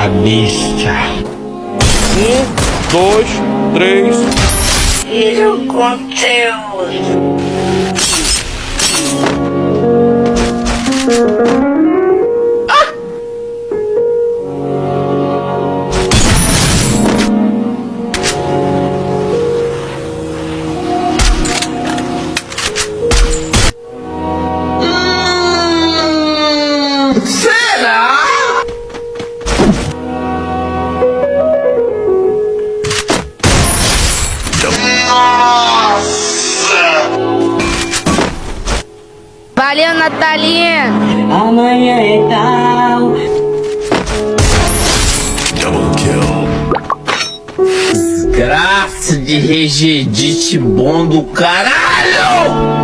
Satanista. 2, 3. Tira o conteúdo. Será? Valeu, Natalinha! Amanhã é tal. Graça de regedite bom do caralho!